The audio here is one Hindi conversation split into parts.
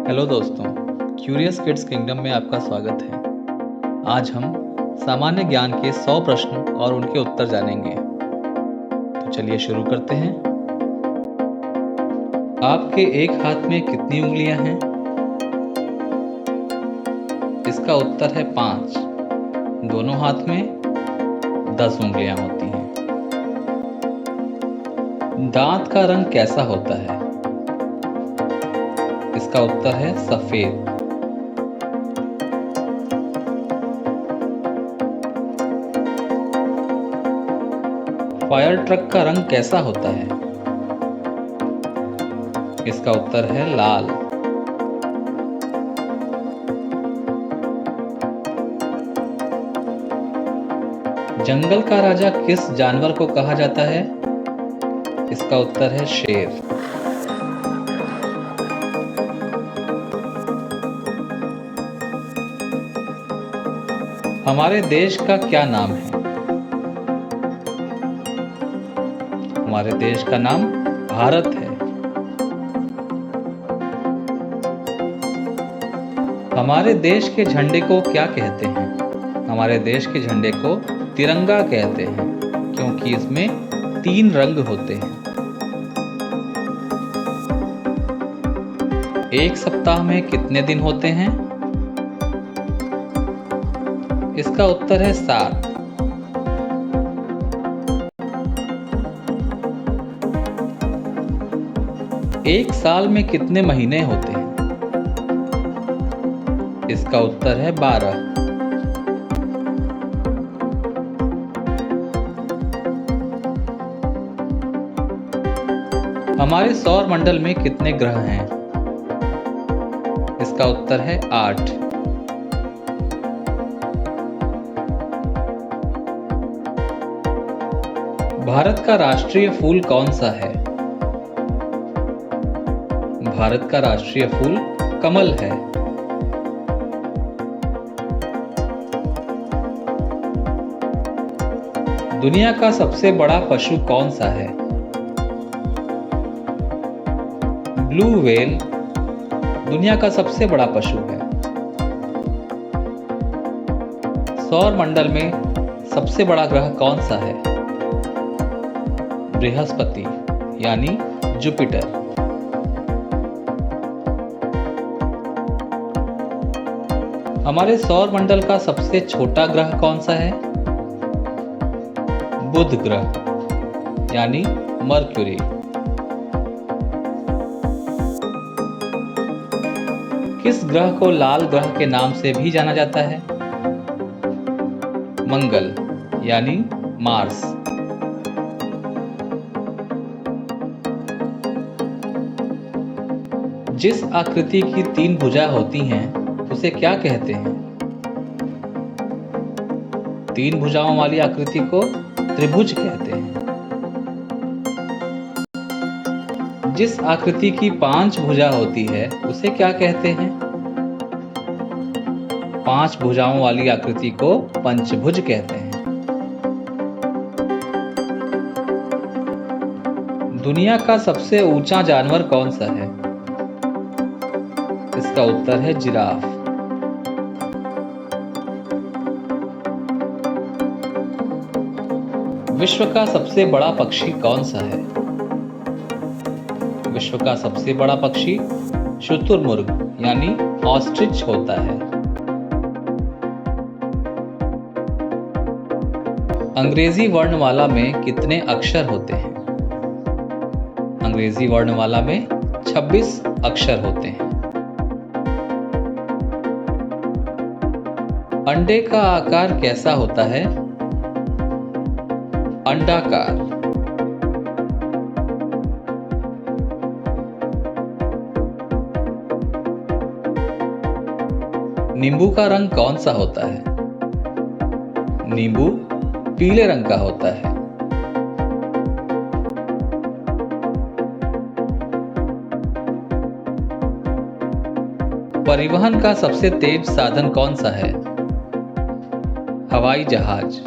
हेलो दोस्तों, क्यूरियस किड्स किंगडम में आपका स्वागत है। आज हम सामान्य ज्ञान के 100 प्रश्न और उनके उत्तर जानेंगे। तो चलिए शुरू करते हैं। आपके एक हाथ में कितनी उंगलियां हैं? इसका उत्तर है 5। दोनों हाथ में 10 उंगलियां होती हैं। दांत का रंग कैसा होता है? इसका उत्तर है सफेद। फायर ट्रक का रंग कैसा होता है? इसका उत्तर है लाल। जंगल का राजा किस जानवर को कहा जाता है? इसका उत्तर है शेर। हमारे देश का क्या नाम है? हमारे देश का नाम भारत है। हमारे देश के झंडे को क्या कहते हैं? हमारे देश के झंडे को तिरंगा कहते हैं, क्योंकि इसमें 3 रंग होते हैं। एक सप्ताह में कितने दिन होते हैं? इसका उत्तर है 7। एक साल में कितने महीने होते हैं? इसका उत्तर है 12। हमारे सौर मंडल में कितने ग्रह हैं? इसका उत्तर है 8। भारत का राष्ट्रीय फूल कौन सा है? भारत का राष्ट्रीय फूल कमल है। दुनिया का सबसे बड़ा पशु कौन सा है? ब्लू व्हेल दुनिया का सबसे बड़ा पशु है। सौर मंडल में सबसे बड़ा ग्रह कौन सा है? बृहस्पति यानी जुपिटर। हमारे सौर मंडल का सबसे छोटा ग्रह कौन सा है? बुध ग्रह यानी मर्क्यूरी। किस ग्रह को लाल ग्रह के नाम से भी जाना जाता है? मंगल यानी मार्स। जिस आकृति की 3 भुजा होती हैं, उसे क्या कहते हैं? 3 भुजाओं वाली आकृति को त्रिभुज कहते हैं। जिस आकृति की 5 भुजा होती है, उसे क्या कहते हैं? 5 भुजाओं वाली आकृति को पंचभुज कहते हैं। दुनिया का सबसे ऊंचा जानवर कौन सा है? इसका उत्तर है जिराफ। विश्व का सबसे बड़ा पक्षी कौन सा है? विश्व का सबसे बड़ा पक्षी शुतुरमुर्ग यानी ऑस्ट्रिच होता है। अंग्रेजी वर्णमाला में कितने अक्षर होते हैं? अंग्रेजी वर्णमाला में 26 अक्षर होते हैं। अंडे का आकार कैसा होता है? अंडाकार। नींबू का रंग कौन सा होता है? नींबू पीले रंग का होता है। परिवहन का सबसे तेज साधन कौन सा है? हवाई जहाज।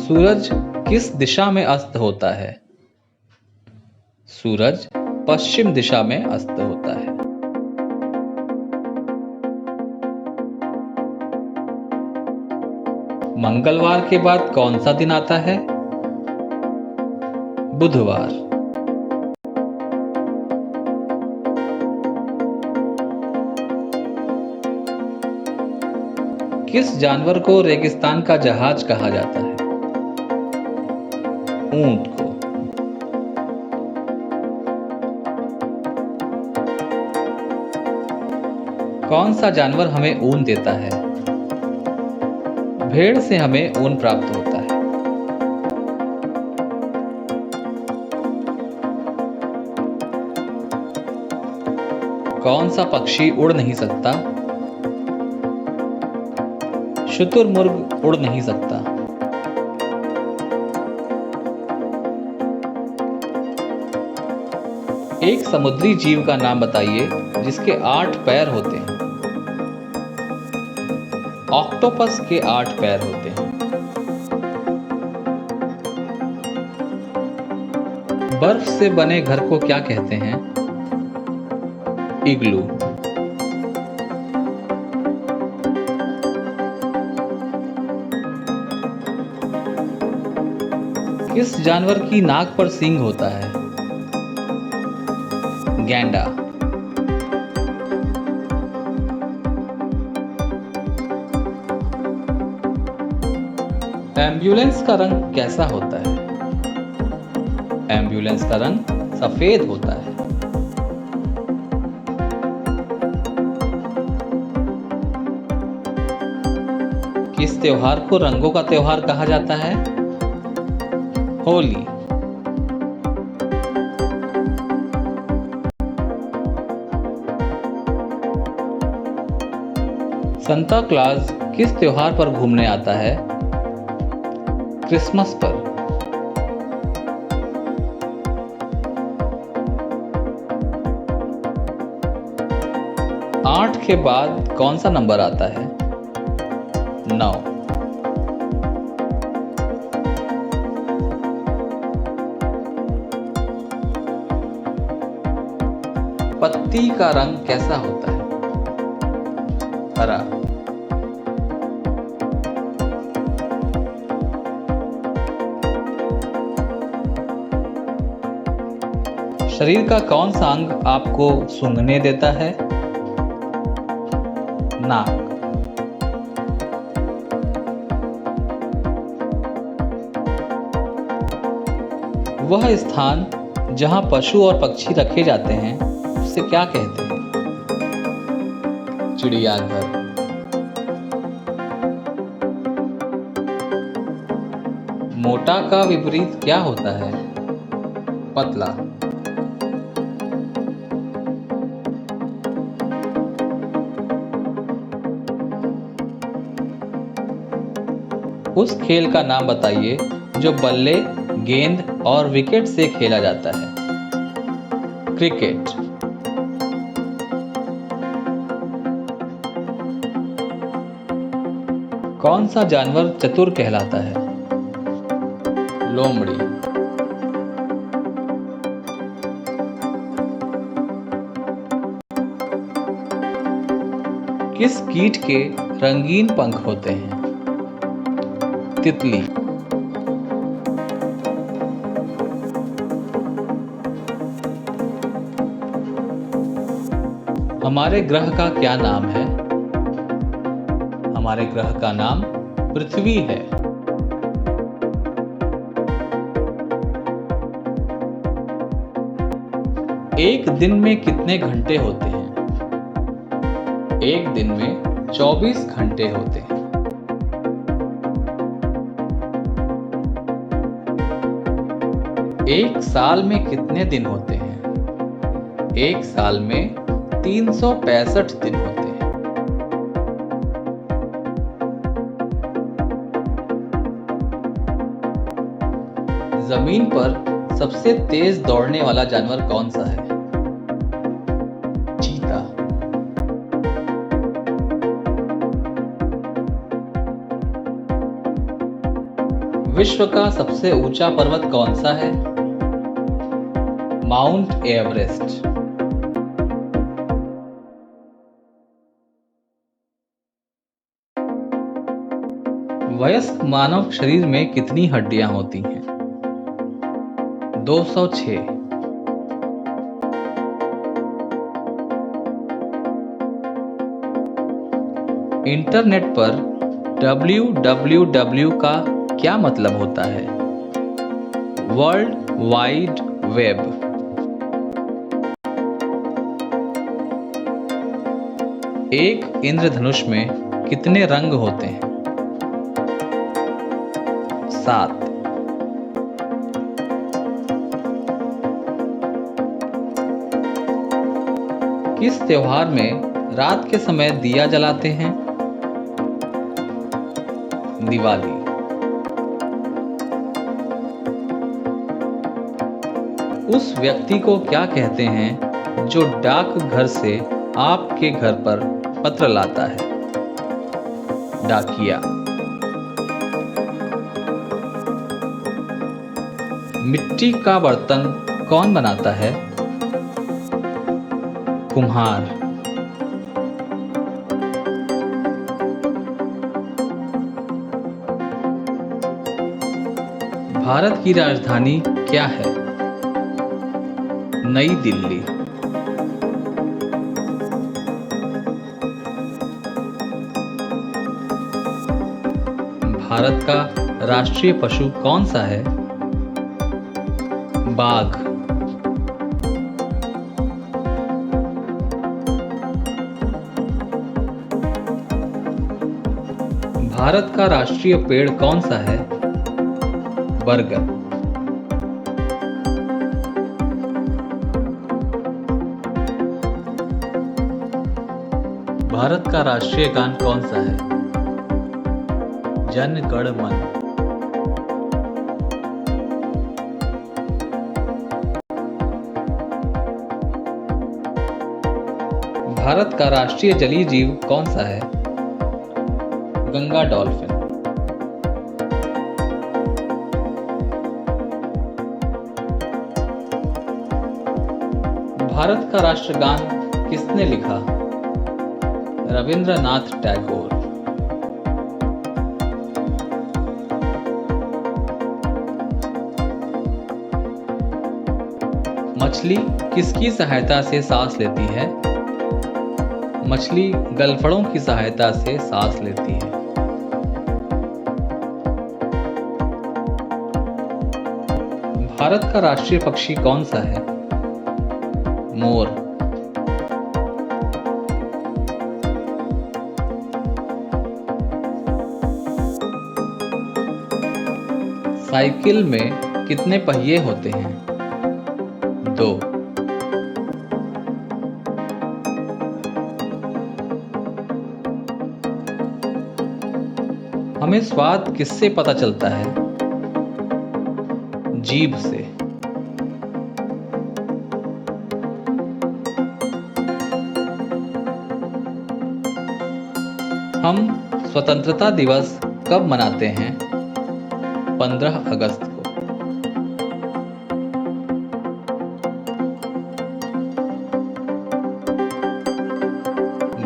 सूरज किस दिशा में अस्त होता है? सूरज पश्चिम दिशा में अस्त होता है। मंगलवार के बाद कौन सा दिन आता है? बुधवार। किस जानवर को रेगिस्तान का जहाज कहा जाता है? ऊंट को। कौन सा जानवर हमें ऊन देता है? भेड़ से हमें ऊन प्राप्त होता है। कौन सा पक्षी उड़ नहीं सकता? शुतुरमुर्ग उड़ नहीं सकता। एक समुद्री जीव का नाम बताइए जिसके 8 पैर होते हैं। ऑक्टोपस के 8 पैर होते हैं। बर्फ से बने घर को क्या कहते हैं? इग्लू। किस जानवर की नाक पर सींग होता है? गैंडा। एम्बुलेंस का रंग कैसा होता है? एम्बुलेंस का रंग सफेद होता है। किस त्योहार को रंगों का त्योहार कहा जाता है? होली। संता क्लॉज किस त्योहार पर घूमने आता है? क्रिसमस पर। आठ के बाद कौन सा नंबर आता है? 9। पत्ती का रंग कैसा होता है? हरा। शरीर का कौन सा अंग आपको सूंघने देता है? नाक। वह स्थान जहां पशु और पक्षी रखे जाते हैं उसे क्या कहते हैं? चिड़ियाघर। मोटा का विपरीत क्या होता है? पतला। उस खेल का नाम बताइए जो बल्ले, गेंद और विकेट से खेला जाता है। क्रिकेट। कौन सा जानवर चतुर कहलाता है? लोमड़ी। किस कीट के रंगीन पंख होते हैं? तितली। हमारे ग्रह का क्या नाम है? हमारे ग्रह का नाम पृथ्वी है। एक दिन में कितने घंटे होते हैं? एक दिन में 24 घंटे होते हैं। एक साल में कितने दिन होते हैं? एक साल में 365 दिन होते हैं। जमीन पर सबसे तेज दौड़ने वाला जानवर कौन सा है? चीता। विश्व का सबसे ऊंचा पर्वत कौन सा है? Mount Everest. वयस्क मानव शरीर में कितनी हड्डियां होती हैं? 206। इंटरनेट पर www का क्या मतलब होता है? World wide web. एक इंद्रधनुष में कितने रंग होते हैं? 7। किस त्योहार में रात के समय दिया जलाते हैं? दिवाली। उस व्यक्ति को क्या कहते हैं जो डाकघर से आपके घर पर पत्र लाता है? डाकिया। मिट्टी का बर्तन कौन बनाता है? कुम्हार। भारत की राजधानी क्या है? नई दिल्ली। भारत का राष्ट्रीय पशु कौन सा है? बाघ। भारत का राष्ट्रीय पेड़ कौन सा है? बरगद। भारत का राष्ट्रीय गान कौन सा है? जन गण मन। भारत का राष्ट्रीय जलीय जीव कौन सा है? गंगा डॉल्फिन। भारत का राष्ट्रगान किसने लिखा? रविंद्रनाथ टैगोर। मछली किसकी सहायता से सांस लेती है? मछली गलफड़ों की सहायता से सांस लेती है। भारत का राष्ट्रीय पक्षी कौन सा है? मोर। साइकिल में कितने पहिए होते हैं? 2। हमें स्वाद किससे पता चलता है? जीभ से। हम स्वतंत्रता दिवस कब मनाते हैं? 15 अगस्त को।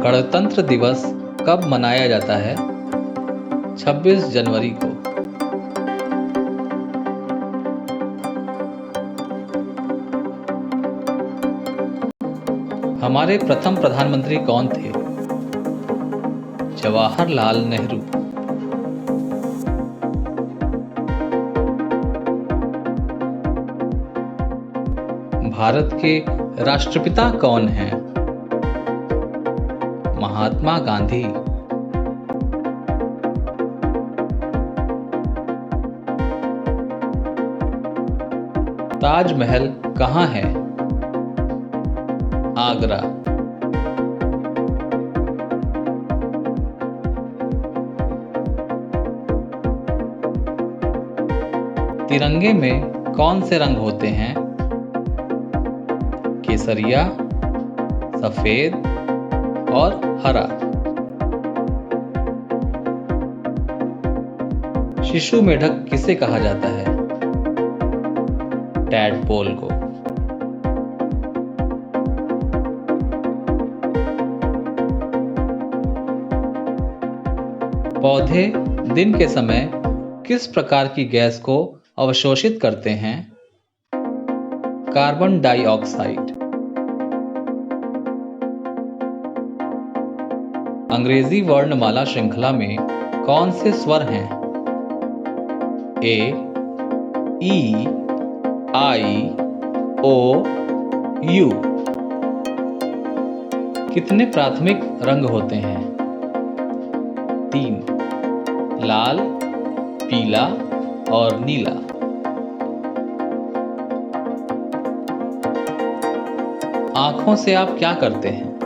गणतंत्र दिवस कब मनाया जाता है? 26 जनवरी को। हमारे प्रथम प्रधानमंत्री कौन थे? जवाहरलाल नेहरू। भारत के राष्ट्रपिता कौन हैं? महात्मा गांधी। ताजमहल कहाँ है? आगरा। तिरंगे में कौन से रंग होते हैं? केसरिया, सफेद और हरा। शिशु मेढक किसे कहा जाता है? टैडपोल को। पौधे दिन के समय किस प्रकार की गैस को अवशोषित करते हैं? Carbon dioxide. अंग्रेजी वर्णमाला श्रृंखला में कौन से स्वर हैं? ए, ई, आई, ओ, यू। कितने प्राथमिक रंग होते हैं? 3, लाल, पीला और नीला। आंखों से आप क्या करते हैं?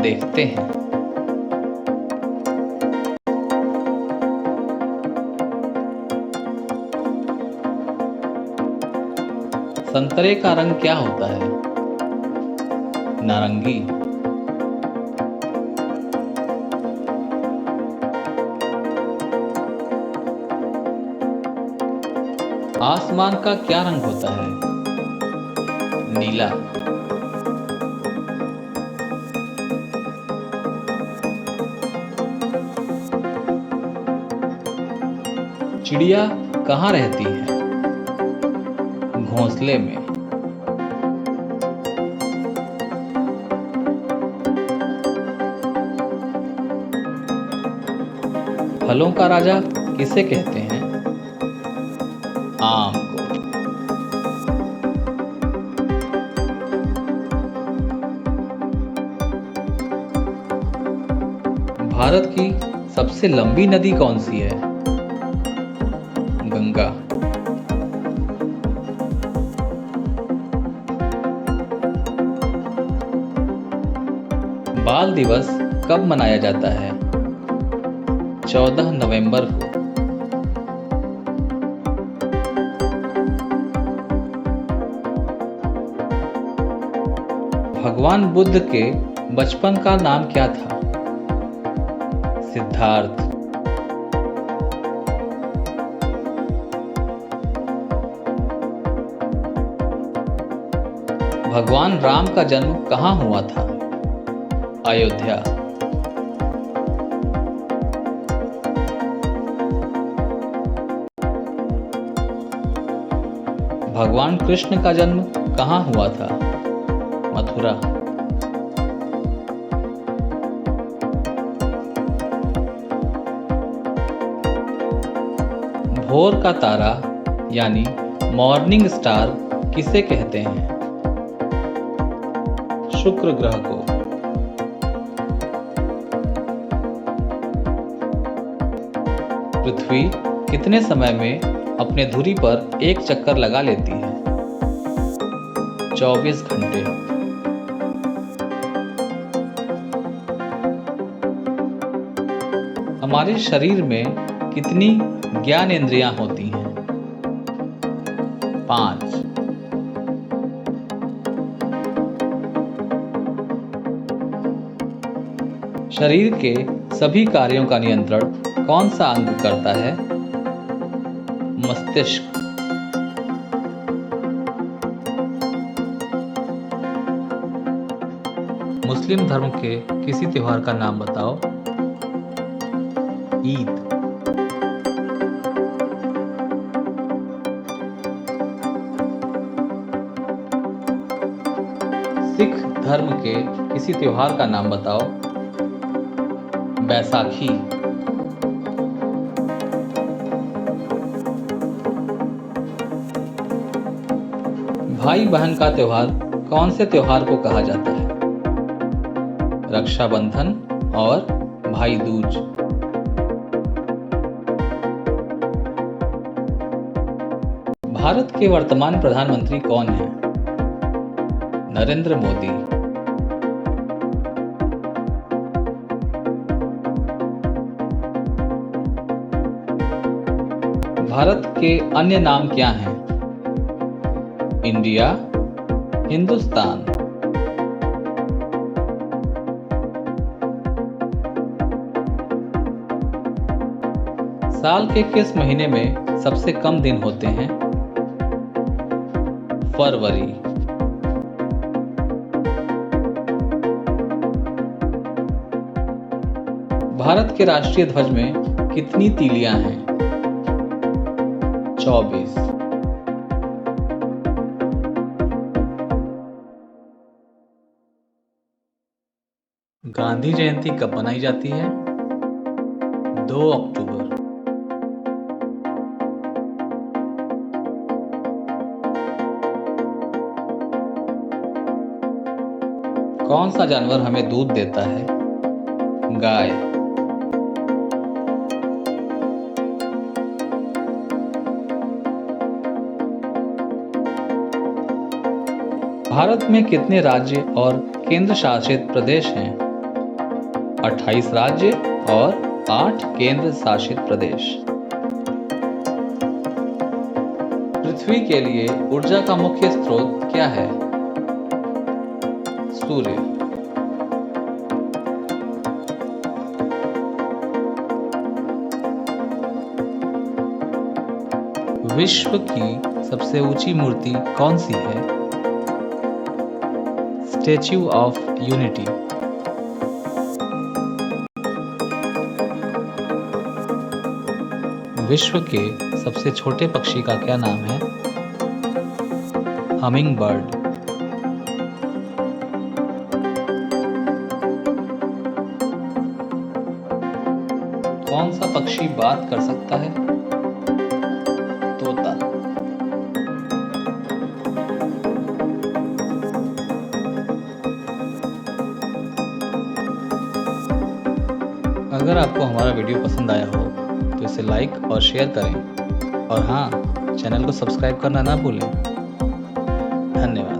देखते हैं। संतरे का रंग क्या होता है? नारंगी। आसमान का क्या रंग होता है? नीला। चिड़िया कहाँ रहती है? घोंसले में। फलों का राजा किसे कहते हैं? आम को। भारत की सबसे लंबी नदी कौन सी है? गंगा। बाल दिवस कब मनाया जाता है? 14 नवंबर को। भगवान बुद्ध के बचपन का नाम क्या था? सिद्धार्थ। भगवान राम का जन्म कहाँ हुआ था? अयोध्या। भगवान कृष्ण का जन्म कहाँ हुआ था? मथुरा। भोर का तारा यानी मॉर्निंग स्टार किसे कहते हैं? शुक्र ग्रह को। पृथ्वी कितने समय में अपने धुरी पर एक चक्कर लगा लेती है? 24 घंटे। हमारे शरीर में कितनी ज्ञानेंद्रियां होती हैं? 5। शरीर के सभी कार्यों का नियंत्रण कौन सा अंग करता है? मस्तिष्क। मुस्लिम धर्म के किसी त्योहार का नाम बताओ। ईद। सिख धर्म के किसी त्योहार का नाम बताओ। बैसाखी। भाई बहन का त्योहार कौन से त्योहार को कहा जाता है? रक्षाबंधन और भाई दूज। भारत के वर्तमान प्रधानमंत्री कौन हैं? नरेंद्र मोदी। भारत के अन्य नाम क्या हैं? इंडिया, हिंदुस्तान। साल के किस महीने में सबसे कम दिन होते हैं? फरवरी। भारत के राष्ट्रीय ध्वज में कितनी तीलियां हैं? 24। गांधी जयंती कब मनाई जाती है? 2 अक्टूबर। कौन सा जानवर हमें दूध देता है? गाय। भारत में कितने राज्य और केंद्र शासित प्रदेश हैं? 28 राज्य और 8 केंद्र शासित प्रदेश। पृथ्वी के लिए ऊर्जा का मुख्य स्रोत क्या है? सूर्य। विश्व की सबसे ऊंची मूर्ति कौन सी है? Statue of unity. विश्व के सबसे छोटे पक्षी का क्या नाम है? Humming bird. कौन सा पक्षी बात कर सकता है? तोता। अगर आपको हमारा वीडियो पसंद आया हो तो इसे लाइक और शेयर करें और हाँ, चैनल को सब्सक्राइब करना ना भूलें। धन्यवाद।